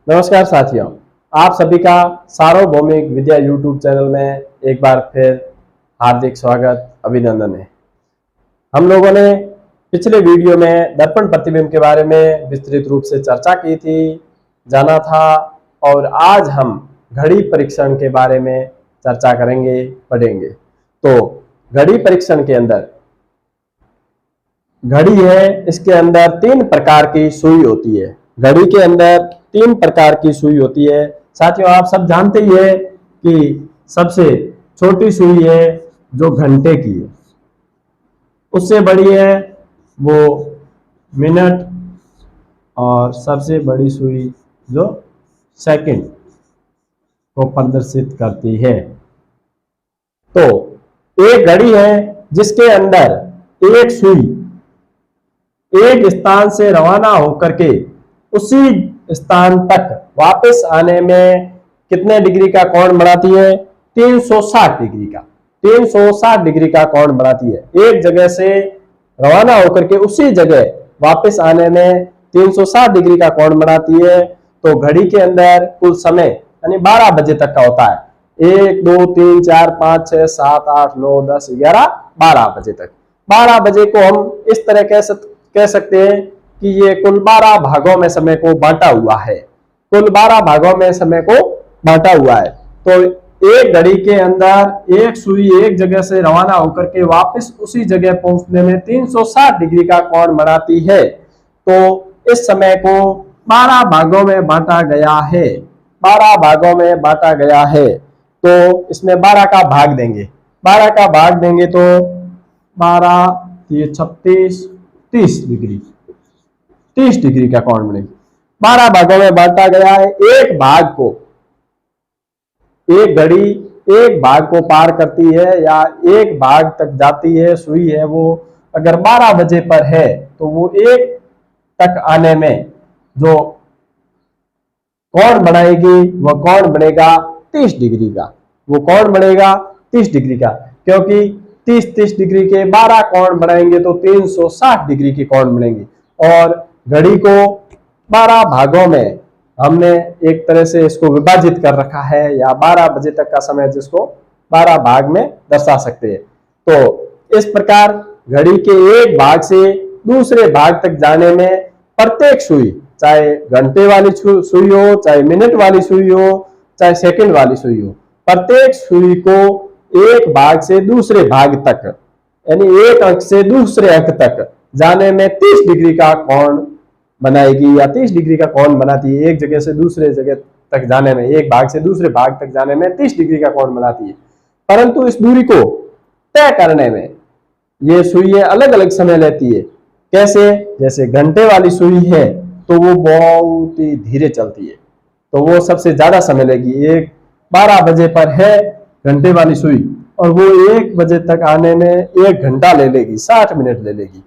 नमस्कार साथियों, आप सभी का सार्वभौमिक विद्या यूट्यूब चैनल में एक बार फिर हार्दिक स्वागत अभिनंदन है। हम लोगों ने पिछले वीडियो में दर्पण प्रतिबिंब के बारे में विस्तृत रूप से चर्चा की थी, जाना था, और आज हम घड़ी परीक्षण के बारे में चर्चा करेंगे, पढ़ेंगे। तो घड़ी परीक्षण के अंदर घड़ी है, इसके अंदर 3 प्रकार की सुई होती है। घड़ी के अंदर 3 प्रकार की सुई होती है। साथियों, आप सब जानते ही है कि सबसे छोटी सुई है जो घंटे की है, उससे बड़ी है वो मिनट, और सबसे बड़ी सुई जो सेकंड को प्रदर्शित करती है। तो एक घड़ी है जिसके अंदर एक सुई एक स्थान से रवाना होकर के उसी स्थान तक वापस आने में कितने डिग्री का कोण बनाती है? 360 डिग्री का। 360 डिग्री का कोण बनाती है। एक जगह से रवाना होकर के उसी जगह वापस आने में 360 डिग्री का कोण बनाती है। तो घड़ी के अंदर कुल समय यानी 12 बजे तक का होता है। 1 2 3 4 5 6 7 8 9 10 11 12 बजे तक। 12 बजे को हम इस तरह कह सकते हैं कि ये कुल 12 भागों में समय को बांटा हुआ है। कुल 12 भागों में समय को बांटा हुआ है। तो एक घड़ी के अंदर एक सुई एक जगह से रवाना होकर के वापस उसी जगह पहुंचने में 360 डिग्री का कोण बनाती है। तो इस समय को 12 भागों में बांटा गया है। 12 भागों में बांटा गया है। तो इसमें 12 का भाग देंगे। 12 का भाग देंगे तो 12 ये 36 30 डिग्री 30 डिग्री का कोण बनेगा। 12 भागों में बांटा गया है। एक भाग को, एक घड़ी एक भाग को पार करती है या एक भाग तक जाती है। सुई है वो अगर 12 बजे पर है तो वो एक तक आने में जो कोण बनाएगी वह कोण बनेगा 30 डिग्री का। वो कोण बनेगा 30 डिग्री का, क्योंकि 30 डिग्री के 12 कोण बनाएंगे तो 360 डिग्री की कोण बनेंगे। और घड़ी को 12 भागों में हमने एक तरह से इसको विभाजित कर रखा है, या 12 बजे तक का समय जिसको 12 भाग में दर्शा सकते हैं। तो इस प्रकार घड़ी के एक भाग से दूसरे भाग तक जाने में प्रत्येक सुई, चाहे घंटे वाली सुई हो, चाहे मिनट वाली सुई हो, चाहे सेकंड वाली सुई हो, प्रत्येक सुई को एक भाग से दूसरे भाग तक यानी एक अंक से दूसरे अंक तक जाने में 30 डिग्री का कोण बनाएगी, या 30 डिग्री का कोण बनाती है। एक जगह से दूसरे जगह तक जाने में, एक भाग से दूसरे भाग तक जाने में 30 डिग्री का कोण बनाती है। परंतु इस दूरी को तय करने में ये सुई अलग अलग समय लेती है। कैसे? जैसे घंटे वाली सुई है तो वो बहुत ही धीरे चलती है, तो वो सबसे ज्यादा समय लेगी। एक 12 बजे पर है घंटे वाली सुई, और वो 1 बजे तक आने में 1 घंटा ले लेगी, 60 मिनट ले लेगी।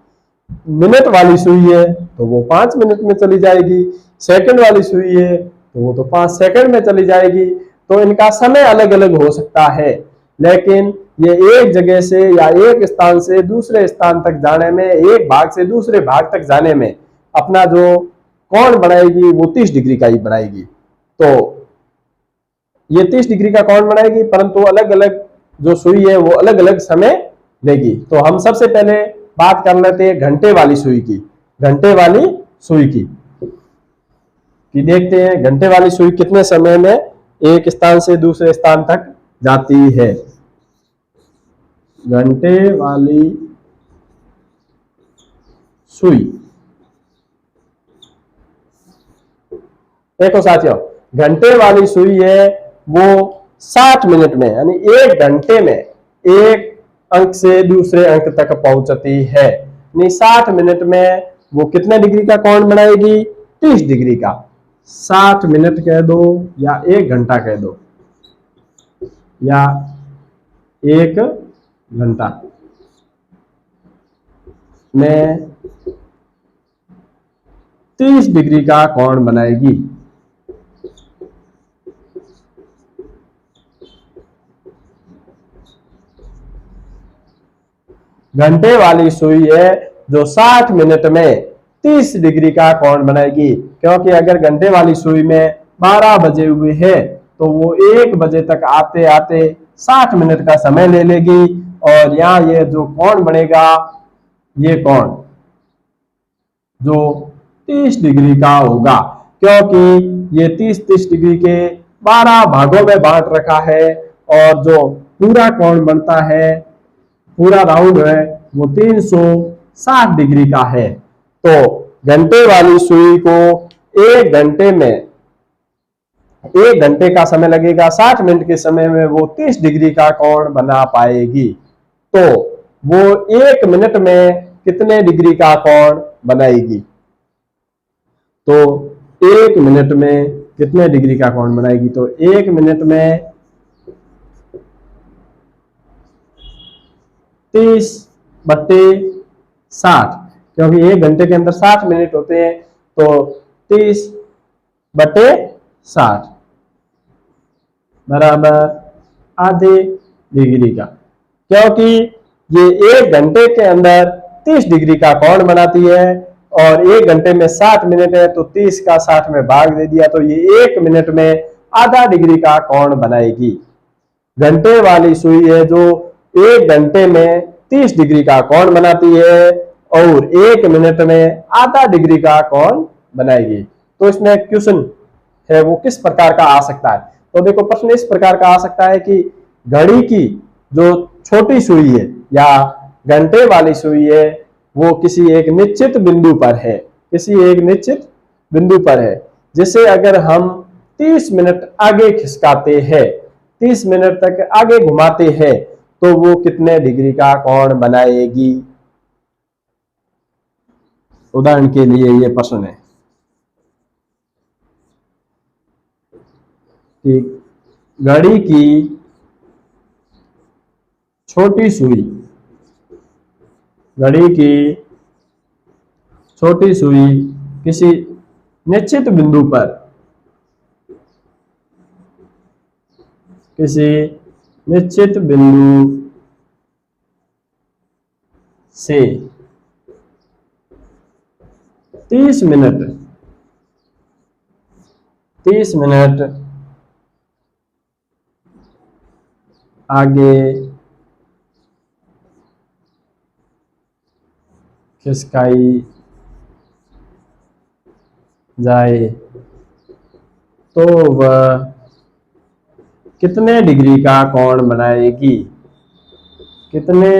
मिनट वाली सुई है तो वो 5 मिनट में चली जाएगी। सेकंड वाली सुई है तो वो तो 5 सेकंड में चली जाएगी। तो इनका समय अलग अलग हो सकता है, लेकिन ये एक जगह से या एक स्थान से दूसरे स्थान तक जाने में, एक भाग से दूसरे भाग तक जाने में अपना जो कोण बनाएगी वो 30 डिग्री का ही बनाएगी। तो ये 30 डिग्री का कोण बनाएगी, परंतु अलग अलग जो सुई है वो अलग अलग समय लेगी। तो हम सबसे पहले बात कर लेते हैं घंटे वाली सुई की। घंटे वाली सुई की देखते हैं घंटे वाली सुई कितने समय में एक स्थान से दूसरे स्थान तक जाती है। घंटे वाली सुई, देखो साथियों, घंटे वाली सुई है वो 60 मिनट में यानी 1 घंटे में एक अंक से दूसरे अंक तक पहुंचती है। यानी 60 मिनट में वो कितने डिग्री का कोण बनाएगी? 30 डिग्री का। 60 मिनट कह दो या 1 घंटा कह दो या 1 घंटा में 30 डिग्री का कोण बनाएगी। घंटे वाली सुई है जो 60 मिनट में 30 डिग्री का कोण बनाएगी, क्योंकि अगर घंटे वाली सुई में 12 बजे हुए हैं, तो वो 1 बजे तक आते आते 60 मिनट का समय ले लेगी। और यहाँ ये जो कोण बनेगा, ये कोण जो 30 डिग्री का होगा, क्योंकि ये 30-30 डिग्री के 12 भागों में बांट रखा है। और जो पूरा कोण बनता है, पूरा राउंड है, वो 360 डिग्री का है। तो घंटे वाली सुई को 1 घंटे में 1 घंटे का समय लगेगा, 60 मिनट के समय में वो 30 डिग्री का कोण बना पाएगी। तो वो 1 मिनट में कितने डिग्री का कोण बनाएगी? तो 1 मिनट में कितने डिग्री का कोण बनाएगी? तो 1 मिनट में 30/60, क्योंकि 1 घंटे के अंदर 60 मिनट होते हैं, तो 30/60 बराबर आधे डिग्री का। क्योंकि ये 1 घंटे के अंदर 30 डिग्री का कोण बनाती है और 1 घंटे में 60 मिनट है, तो 30 का 60 में भाग दे दिया, तो ये 1 मिनट में आधा डिग्री का कोण बनाएगी। घंटे वाली सुई है जो 1 घंटे में 30 डिग्री का कोण बनाती है और 1 मिनट में आधा डिग्री का कोण बनाएगी। तो इसमें क्वेश्चन है वो किस प्रकार का आ सकता है? तो देखो, प्रश्न इस प्रकार का आ सकता है कि घड़ी की जो छोटी सुई है या घंटे वाली सुई है, वो किसी एक निश्चित बिंदु पर है, किसी एक निश्चित बिंदु पर है, जिसे अगर हम 30 मिनट आगे खिसकाते हैं, 30 मिनट तक आगे घुमाते हैं, तो वो कितने डिग्री का कोण बनाएगी? उदाहरण के लिए ये प्रश्न है कि घड़ी की छोटी सुई, घड़ी की छोटी सुई किसी निश्चित बिंदु पर, किसी निश्चित बिंदु से 30 मिनट आगे खिसकाई जाए, तो वह कितने डिग्री का कोण बनाएगी? कितने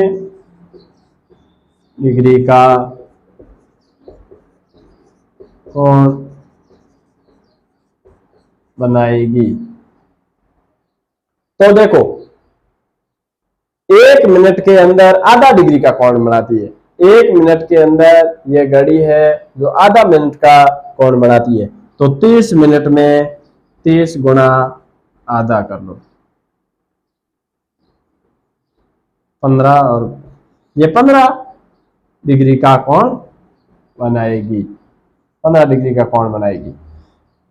डिग्री का कोण बनाएगी? तो देखो, 1 मिनट के अंदर आधा डिग्री का कोण बनाती है। 1 मिनट के अंदर यह घड़ी है जो आधा मिनट का कोण बनाती है। तो 30 मिनट में 30 गुणा आधा कर लो, 15, और ये 15 डिग्री का कोण बनाएगी, 15 डिग्री का कोण बनाएगी।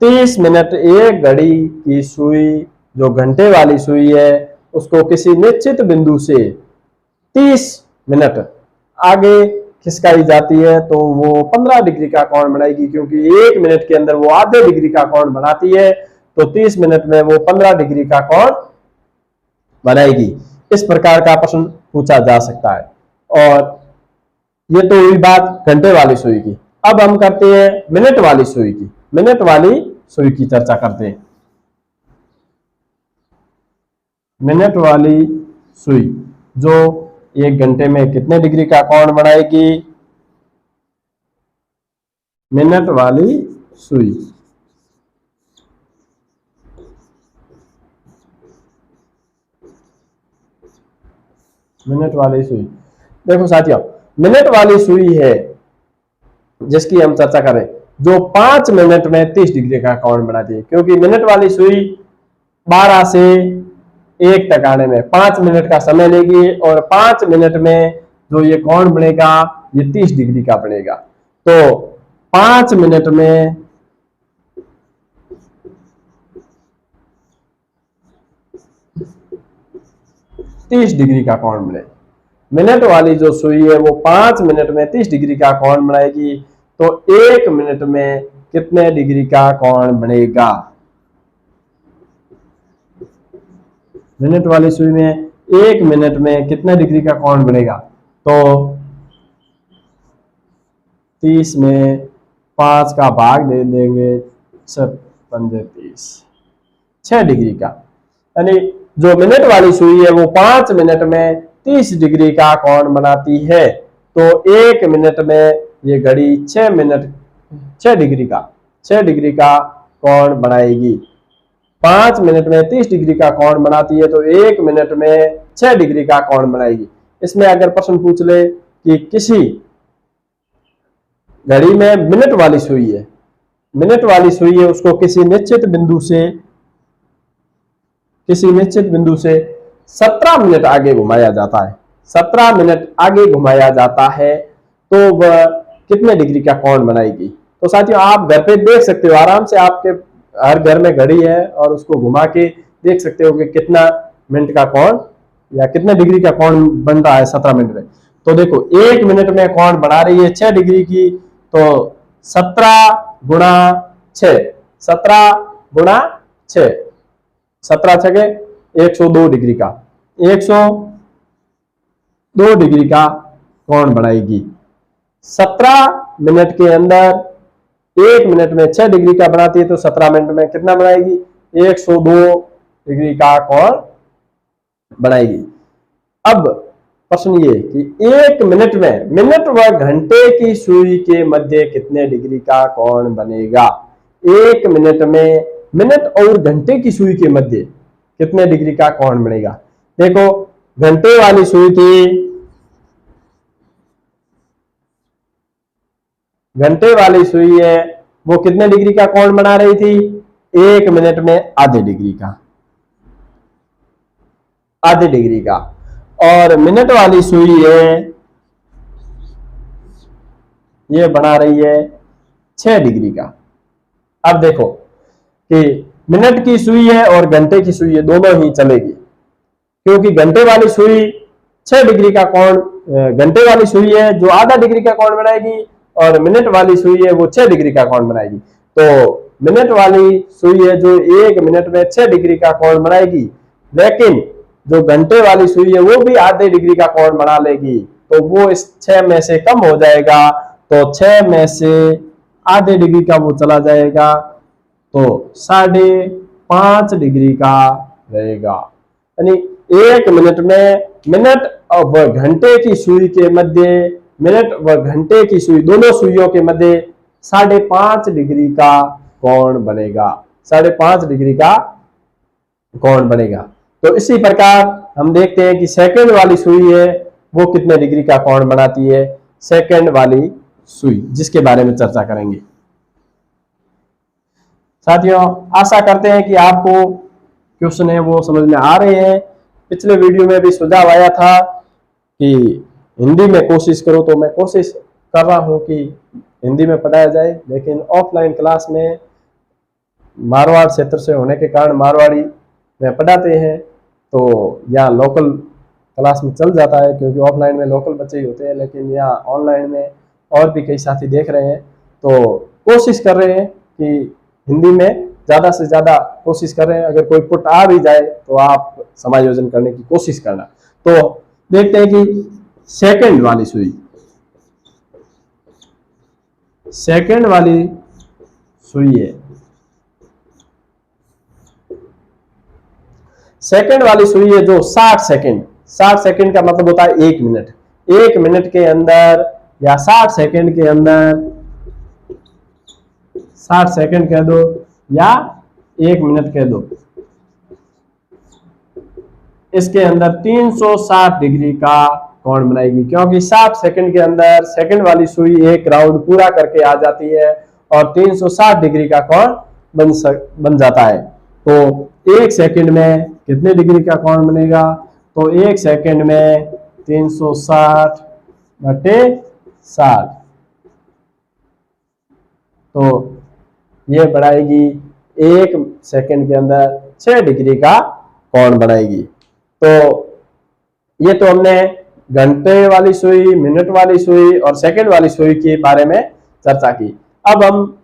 30 मिनट एक घड़ी की सुई जो घंटे वाली सुई है, उसको किसी निश्चित बिंदु से 30 मिनट आगे खिसकाई जाती है, तो वो 15 डिग्री का कोण बनाएगी, क्योंकि 1 मिनट के अंदर वो आधे डिग्री का कोण बनाती है, तो 30 मिनट में वो 15 डिग्री का कोण बनाएगी। इस प्रकार का प्रश्न पूछा जा सकता है। और ये तो हुई बात घंटे वाली सुई की। अब हम करते हैं मिनट वाली सुई की। मिनट वाली सुई की चर्चा करते हैं। मिनट वाली सुई जो 1 घंटे में कितने डिग्री का कोण बनाएगी? मिनट वाली सुई मिनट वाली सुई देखो साथियों, मिनट वाली सुई है जिसकी हम चर्चा करें, जो 5 मिनट में 30 डिग्री का कोण बनाती है, क्योंकि मिनट वाली सुई 12 से 1 तक आने में 5 मिनट का समय लेगी और 5 मिनट में जो ये कोण बनेगा ये 30 डिग्री का बनेगा। तो 5 मिनट में 30 डिग्री का कोण बने। मिनट वाली जो सुई है वो 5 मिनट में 30 डिग्री का कोण बनाएगी। तो 1 मिनट में कितने डिग्री का कोण बनेगा? मिनट वाली सुई में 1 मिनट में कितने डिग्री का कोण बनेगा? तो 30 में 5 का भाग दे देंगे, 6×5 6 डिग्री का। यानी जो मिनट वाली सुई है वो 5 मिनट में 30 डिग्री का कोण बनाती है। तो 1 मिनट में ये घड़ी 6 डिग्री का कोण बनाएगी। 5 मिनट में 30 डिग्री का कोण बनाती है तो 1 मिनट में 6 डिग्री का कोण बनाएगी। इसमें अगर प्रश्न पूछ ले कि किसी घड़ी में मिनट वाली सुई है, उसको किसी निश्चित बिंदु से 17 मिनट आगे घुमाया जाता है, 17 मिनट आगे घुमाया जाता है, तो वह कितने डिग्री का कोण बनाएगी? तो साथियों आप घर पे देख सकते हो, आराम से आपके हर घर में घड़ी है और उसको घुमा के देख सकते हो कि कितना मिनट का कोण या कितने डिग्री का कोण बन रहा है 17 मिनट में। तो देखो 1 मिनट में कोण बना रही है 6 डिग्री की, तो 17 गुणा 6, 17 गुणा 6, 17 छगे 102 डिग्री का, 102 डिग्री का कोण बनाएगी। 17 मिनट के अंदर 1 मिनट में 6 डिग्री का बनाती है तो 17 मिनट में कितना बनाएगी? 102 डिग्री का कोण बनाएगी। अब प्रश्न ये कि 1 मिनट में मिनट व घंटे की सुई के मध्य कितने डिग्री का कोण बनेगा? 1 मिनट में मिनट और घंटे की सुई के मध्य कितने डिग्री का कोण बनेगा? देखो घंटे वाली सुई थी, घंटे वाली सुई है वो कितने डिग्री का कोण बना रही थी? 1 मिनट में आधे डिग्री का। और मिनट वाली सुई है ये बना रही है 6 डिग्री का। अब देखो कि मिनट की सुई है और घंटे की सुई है, दोनों ही चलेगी, क्योंकि घंटे वाली सुई 6 डिग्री का कोण, घंटे वाली सुई है जो आधा डिग्री का कोण बनाएगी और मिनट वाली सुई है वो 6 डिग्री का कोण बनाएगी। तो मिनट वाली सुई है जो 1 मिनट में 6 डिग्री का कोण बनाएगी, लेकिन जो घंटे वाली सुई है वो भी आधे डिग्री का कोण बना लेगी, तो वो इस 6 में से कम हो जाएगा, तो 6 में से आधे डिग्री का वो चला जाएगा, तो 5.5 डिग्री का रहेगा। यानी 1 मिनट में मिनट और घंटे की सुई के मध्य, मिनट व घंटे की सुई दोनों सुइयों के मध्य 5.5 डिग्री का कोण बनेगा, 5.5 डिग्री का कोण बनेगा। तो इसी प्रकार हम देखते हैं कि सेकंड वाली सुई है वो कितने डिग्री का कोण बनाती है, सेकंड वाली सुई, जिसके बारे में चर्चा करेंगे। साथियों आशा करते हैं कि आपको क्वेश्चन है वो समझ में आ रहे हैं। पिछले वीडियो में भी सुझाव आया था कि हिंदी में कोशिश करो, तो मैं कोशिश कर रहा हूं कि हिंदी में पढ़ाया जाए, लेकिन ऑफलाइन क्लास में मारवाड़ क्षेत्र से होने के कारण मारवाड़ी में पढ़ाते हैं, तो यहाँ लोकल क्लास में चल जाता है, क्योंकि ऑफलाइन में लोकल बच्चे ही होते हैं, लेकिन यहाँ ऑनलाइन में और भी कई साथी देख रहे हैं, तो कोशिश कर रहे हैं कि हिंदी में ज़्यादा से ज़्यादा कोशिश कर रहे हैं। अगर कोई पुट आ भी जाए तो आप समायोजन करने की कोशिश करना। तो देखते हैं कि सेकंड वाली सुई, सेकंड वाली सुई है, सेकंड वाली सुई है जो 60 सेकंड का मतलब होता है 1 मिनट, 1 मिनट के अंदर या 60 सेकंड के अंदर, 60 सेकंड कह दो या 1 मिनट कह दो, इसके अंदर 360 डिग्री का कोण बनाएगी, क्योंकि 60 सेकंड के अंदर सेकंड वाली सुई एक राउंड पूरा करके आ जाती है और 360 डिग्री का कोण बन जाता है। तो 1 सेकंड में कितने डिग्री का कोण बनेगा? तो 1 सेकंड में 360 बटे 60, तो ये बढ़ाएगी 1 सेकंड के अंदर 6 डिग्री का कोण बनाएगी। तो ये तो हमने घंटे वाली सुई, मिनट वाली सुई और सेकंड वाली सुई के बारे में चर्चा की। अब हम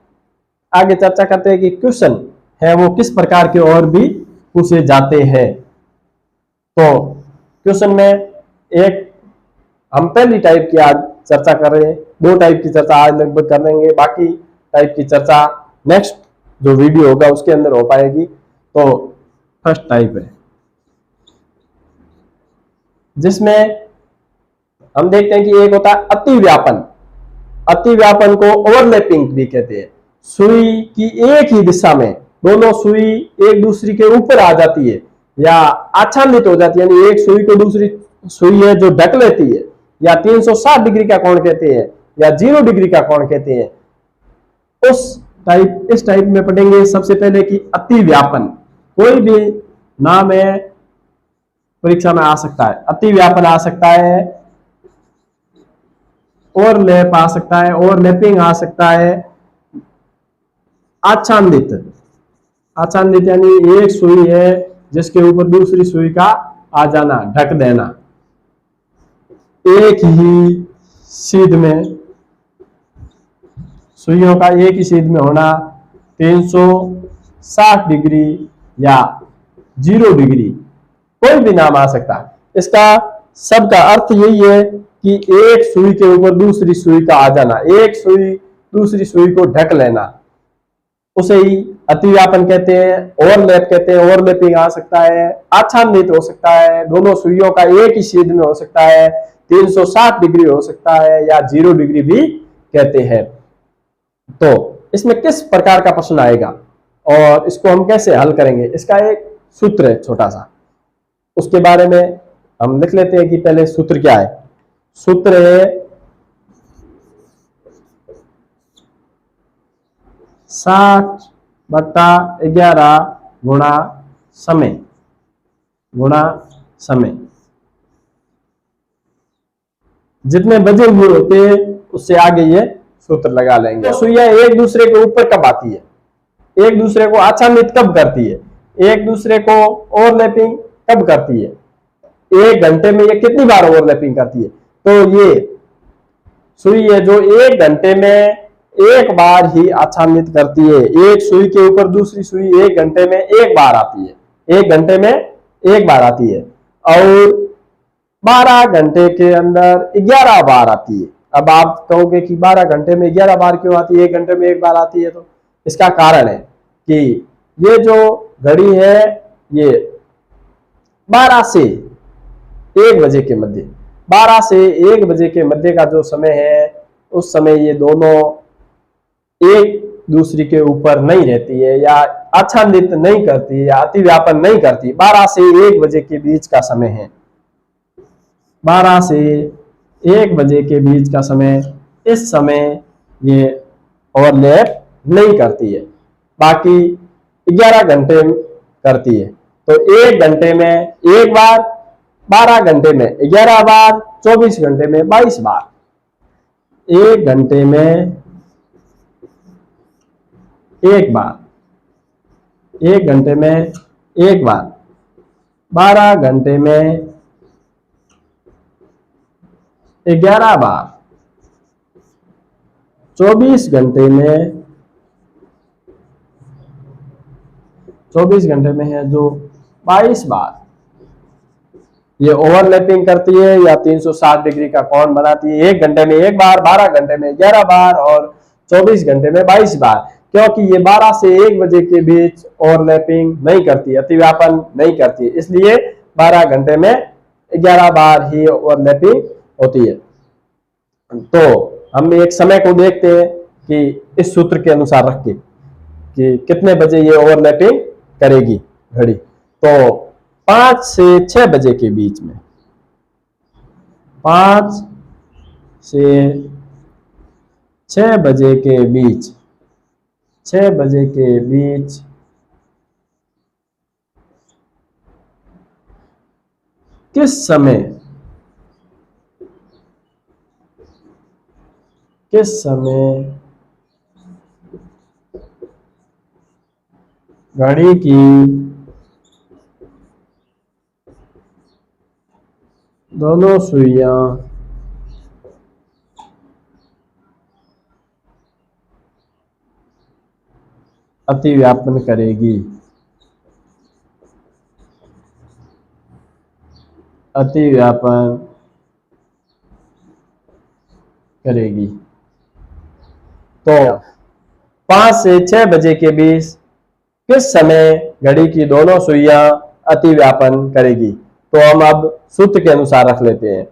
आगे चर्चा करते हैं कि क्वेश्चन है वो किस प्रकार के और भी पूछे जाते हैं। तो क्वेश्चन में एक हम पहली टाइप की आज चर्चा कर रहे हैं, दो टाइप की चर्चा आज लगभग कर लेंगे, बाकी टाइप की चर्चा नेक्स्ट जो वीडियो होगा उसके अंदर हो पाएगी। तो फर्स्ट टाइप है जिसमें हम देखते हैं कि एक होता है अति व्यापन। अति व्यापन को ओवरलैपिंग भी कहते हैं। सुई की एक ही दिशा में दोनों सुई एक दूसरी के ऊपर आ जाती है या आच्छादित हो जाती है, यानी एक सुई को दूसरी सुई है जो ढक लेती है, या 360 डिग्री का कोण कहते हैं या 0 डिग्री का कोण कहते हैं। इस टाइप में पढ़ेंगे सबसे पहले कि अति व्यापन। कोई भी नाम है परीक्षा में आ सकता है, अति व्यापन आ सकता है, ओवरलैप आ सकता है, ओवरलैपिंग आ सकता है, आच्छादित। आच्छादित यानी एक सुई है जिसके ऊपर दूसरी सुई का आ जाना, ढक देना। एक ही सीध में सुइयों का एक ही सीध में होना, 360 डिग्री या 0 डिग्री, कोई भी नाम आ सकता है। इसका सबका अर्थ यही है कि एक सुई के ऊपर दूसरी सुई का आ जाना, एक सुई दूसरी सुई को ढक लेना, उसे ही अतिव्यापन कहते हैं। ओवरलैप कहते हैं, ओवरलैपिंग आ सकता है, आच्छादित हो सकता है, दोनों सुइयों का एक ही सीध में हो सकता है, 360 डिग्री हो सकता है या 0 डिग्री भी कहते हैं। तो इसमें किस प्रकार का प्रश्न आएगा और इसको हम कैसे हल करेंगे, इसका एक सूत्र है छोटा सा, उसके बारे में हम लिख लेते हैं कि पहले सूत्र क्या है। सूत्र है 60/11 गुणा समय, गुणा समय। जितने बजे हुए होते हैं उससे आगे ये सूत्र लगा लेंगे। तो सुइयां एक दूसरे के ऊपर कब आती है, एक दूसरे को आच्छादित कब करती है, एक दूसरे को ओवरलैपिंग कब करती है, एक घंटे में ये कितनी बार ओवरलैपिंग करती है। तो ये सुई है जो एक घंटे में एक बार ही आच्छादित करती है। एक सुई के ऊपर दूसरी सुई एक घंटे में एक बार आती है, एक घंटे में एक बार आती है, और 12 घंटे के अंदर 11 बार आती है। अब आप कहोगे कि 12 घंटे में 11 बार क्यों आती है, एक घंटे में एक बार आती है। तो इसका कारण है कि ये जो घड़ी है ये 12 से 1 बजे के मध्य, 12 से 1 बजे के मध्य का जो समय है उस समय ये दोनों एक दूसरी के ऊपर नहीं रहती है या आच्छादित नहीं करती है या अतिव्यापन नहीं करती। 12 से 1 बजे के बीच का समय है, 12 से 1 बजे के बीच का समय, इस समय ये ओवरलैप नहीं करती है, बाकी 11 घंटे करती है। तो 1 घंटे में एक बार, 12 घंटे में 11 बार, 24 घंटे में 22 बार। 1 घंटे में एक बार, 1 घंटे में एक बार, 12 घंटे में 11 बार, 24 घंटे में 24 घंटे में है जो 22 बार ये ओवरलैपिंग करती है या 360 डिग्री का कोण बनाती है। 1 घंटे में एक बार, 12 घंटे में 11 बार और 24 घंटे में 22 बार। क्योंकि ये 12 से 1 बजे के बीच ओवरलैपिंग नहीं करती, अतिव्यापन नहीं करती, इसलिए 12 घंटे में 11 बार ही ओवरलैपिंग होती है। तो हम एक समय को देखते हैं कि इस सूत्र के अनुसार रख के कि कितने बजे ये ओवरलैपिंग करेगी घड़ी। तो 5 से 6 बजे के बीच में, 5 से 6 बजे के बीच, 6 बजे के बीच किस समय घड़ी की दोनों सुइयां अतिव्यापन करेगी। अतिव्यापन करेगी। तो 5 से 6 बजे के बीच किस समय घड़ी की दोनों सुइयां अतिव्यापन करेगी? तो हम अब सूत्र के अनुसार रख लेते हैं।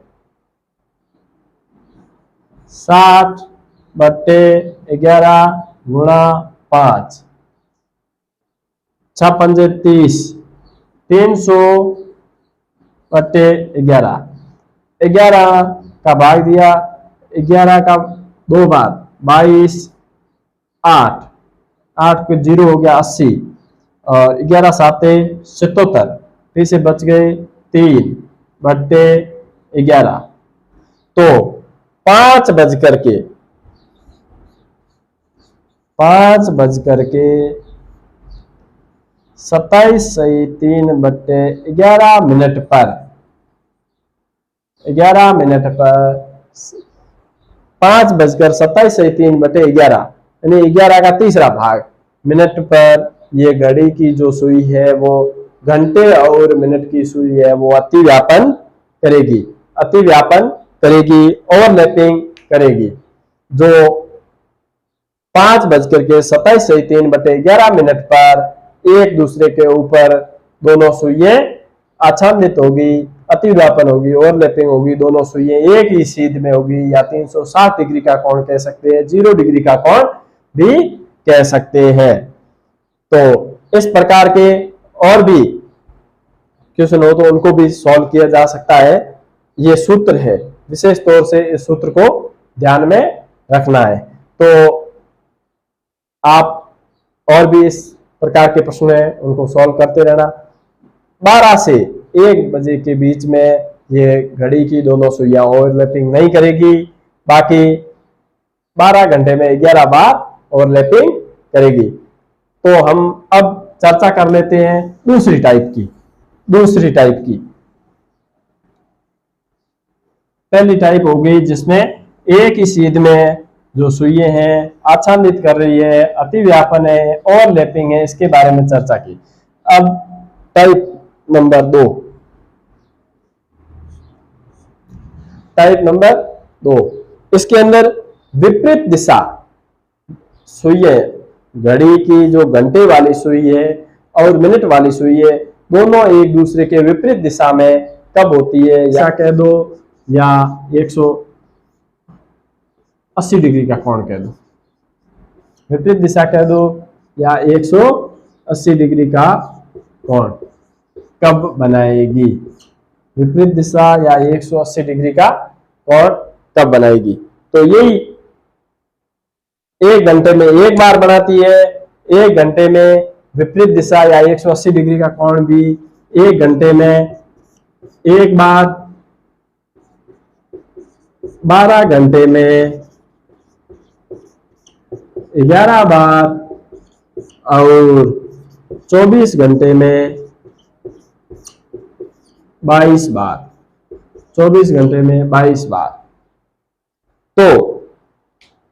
60/11 गुणा 5, 6 पंजे 30, 300/11, 11 का भाग दिया, 11 का 2 बार 22, 8, 8 को 0 हो गया 80, और 11 साते 77, फिर से बच गए 3/11। तो 5 बज करके 27.3/11 मिनट पर 5:27.3/11 यानी 11 का तीसरा भाग मिनट पर ये घड़ी की जो सुई है वो घंटे और मिनट की सुई है वो अतिव्यापन करेगी, ओवरलैपिंग करेगी। जो 5:27.3/11 मिनट पर एक दूसरे के ऊपर दोनों सुइयां आच्छादित होगी, अतिव्यापन होगी, ओवरलैपिंग होगी, दोनों सुइयां एक ही सीध में होगी, या 360 डिग्री का कोण कह सकते हैं, 0 डिग्री का कोण भी कह सकते हैं। तो इस प्रकार के और भी क्वेश्चन हो तो उनको भी सॉल्व किया जा सकता है। ये सूत्र है, विशेष तौर से इस सूत्र को ध्यान में रखना है। तो आप और भी इस प्रकार के प्रश्न हैं उनको सॉल्व करते रहना। 12 से 1 बजे के बीच में ये घड़ी की दोनों सुइयां ओवरलैपिंग नहीं करेगी, बाकी 12 घंटे में 11 बार ओवरलैपिंग करेगी। तो हम अब चर्चा कर लेते हैं दूसरी टाइप की। पहली टाइप हो गई जिसमें एक ही सीध में जो सुइयां हैं आच्छादित कर रही है, अतिव्यापन है, ओवरलैपिंग है, इसके बारे में चर्चा की। अब टाइप नंबर 2, इसके अंदर विपरीत दिशा सुइयां, घड़ी की जो घंटे वाली सुई है और मिनट वाली सुई है, दोनों एक दूसरे के विपरीत दिशा में कब होती है, या कह दो या 180 डिग्री का कोण कह दो, विपरीत दिशा कह दो या 180 डिग्री का कोण कब बनाएगी, विपरीत दिशा या 180 डिग्री का कोण कब बनाएगी। तो यही 1 घंटे में एक बार बनाती है, 1 घंटे में विपरीत दिशा या 180 डिग्री का कोण भी 1 घंटे में एक बार, 12 घंटे में 11 बार और 24 घंटे में 22 बार, 24 घंटे में 22 बार। तो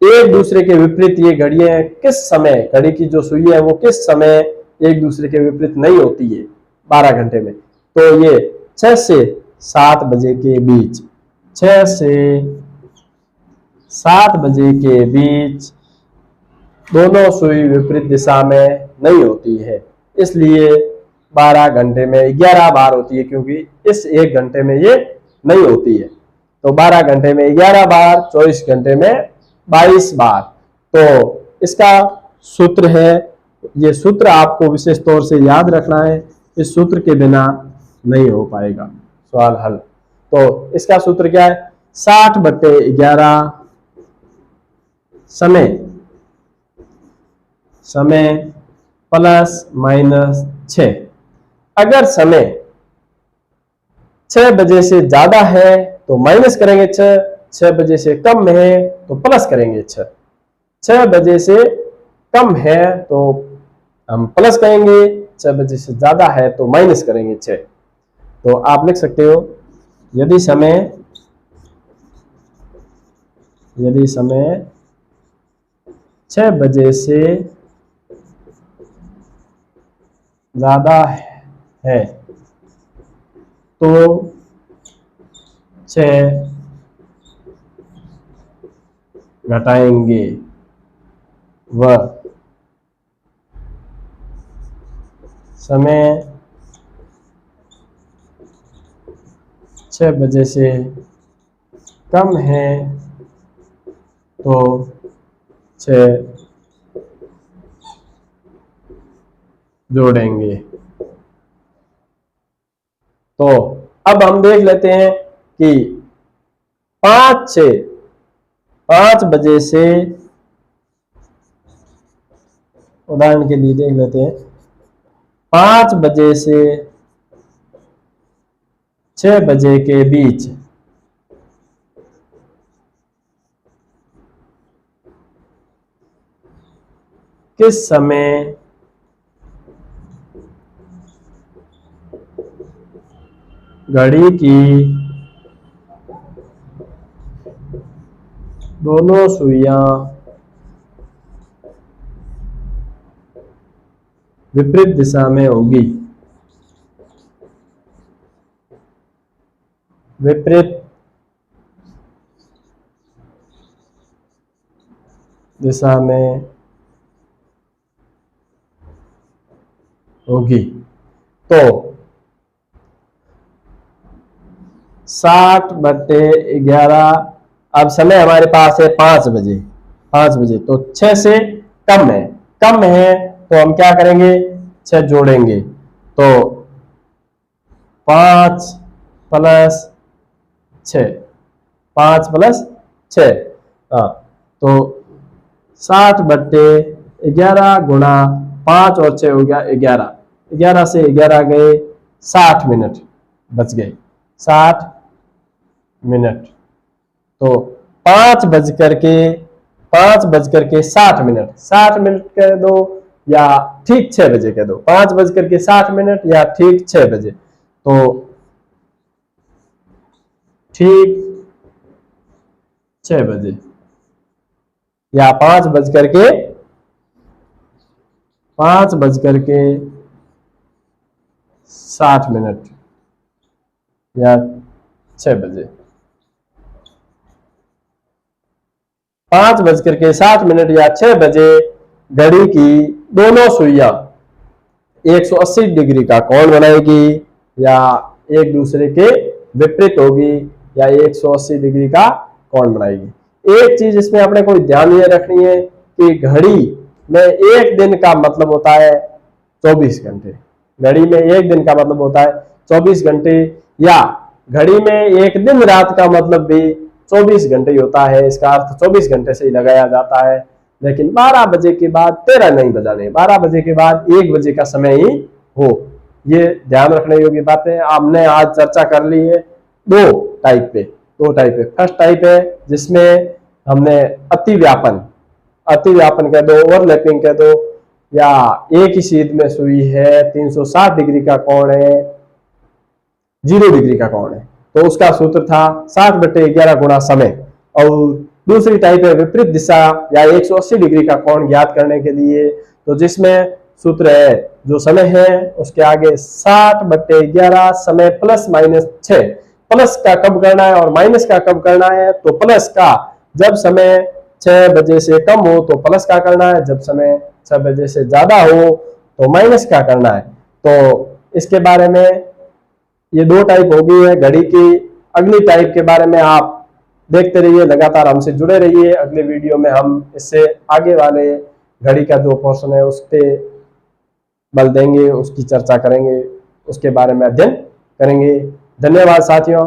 एक दूसरे के विपरीत ये घड़ियां किस समय, घड़ी की जो सुई है वो किस समय एक दूसरे के विपरीत नहीं होती है 12 घंटे में। तो ये 6 से 7 बजे के बीच, 6 से 7 बजे के बीच दोनों सुई विपरीत दिशा में नहीं होती है, इसलिए 12 घंटे में 11 बार होती है, क्योंकि इस 1 घंटे में ये नहीं होती है। तो 12 घंटे में 11 बार, 24 घंटे में 22 बार। तो इसका सूत्र है, ये सूत्र आपको विशेष तौर से याद रखना है, इस सूत्र के बिना नहीं हो पाएगा सवाल हल। तो इसका सूत्र क्या है, 60/11 समय प्लस माइनस 6। अगर समय 6 बजे से ज्यादा है तो माइनस करेंगे 6, 6 बजे से कम में है तो प्लस करेंगे 6, 6 बजे से कम है तो हम प्लस करेंगे, 6 बजे से ज्यादा है तो माइनस करेंगे 6। तो आप लिख सकते हो, यदि समय 6 बजे से ज्यादा है तो 6 घटाएंगे वह समय 6 बजे से कम है तो 6 जोड़ेंगे। तो अब हम देख लेते हैं कि 5 बजे से, उदाहरण के लिए देख लेते हैं, 5 बजे से 6 बजे के बीच किस समय घड़ी की दोनों सुइयां विपरीत दिशा में होगी। विपरीत दिशा में होगी। तो 60/11, अब समय हमारे पास है 5 बजे। 5 बजे तो 6 से कम है, तो हम क्या करेंगे, 6 जोड़ेंगे। तो 5 + 6, 5 + 6, हाँ, तो 60/11 गुणा 5 और 6 हो गया 11। 11 से 11 गए 60 मिनट बच गए, 60 मिनट। तो 5:60 कह दो या ठीक 6 बजे कह दो, 5:60 या ठीक 6 बजे। तो ठीक 6 बजे या 5:60 या 6 बजे। 5:60 या 6 बजे घड़ी की दोनों सुइयां 180 डिग्री का कोण बनाएगी या एक दूसरे के विपरीत होगी या 180 डिग्री का कोण बनाएगी। एक चीज इसमें अपने को ध्यान ये रखनी है कि घड़ी में एक दिन का मतलब होता है 24 घंटे। घड़ी में एक दिन का मतलब होता है 24 घंटे, या घड़ी में एक दिन रात का मतलब भी 24 घंटे ही होता है। इसका अर्थ 24 घंटे से ही लगाया जाता है। लेकिन 12 बजे के बाद 13 नहीं बजाने, 12 बजे के बाद 1 बजे का समय ही हो। ये ध्यान रखने योग्य बातें हमने आज चर्चा कर ली है। दो टाइप पे। फर्स्ट टाइप है जिसमें हमने अति व्यापन कह दो, ओवरलैपिंग कह दो, या एक ही सीध में सुई है, 360 डिग्री का कोण है, 0 डिग्री का कोण है, तो उसका सूत्र था 60/11 गुणा समय। और दूसरी टाइप है विपरीत दिशा या 180 डिग्री का कोण ज्ञात करने के लिए, तो जिसमें सूत्र है जो समय है उसके आगे 60/11 समय +-6। प्लस का कब करना है और माइनस का कब करना है, तो प्लस का जब समय 6 बजे से कम हो तो प्लस का करना है, जब समय 6 बजे से ज्यादा हो तो माइनस का करना है। तो इसके बारे में ये दो टाइप हो गई है घड़ी की। अगली टाइप के बारे में आप देखते रहिए, लगातार हमसे जुड़े रहिए। अगले वीडियो में हम इससे आगे वाले घड़ी का जो पोर्शन है उस पे बल देंगे, उसकी चर्चा करेंगे, उसके बारे में अध्ययन करेंगे। धन्यवाद साथियों।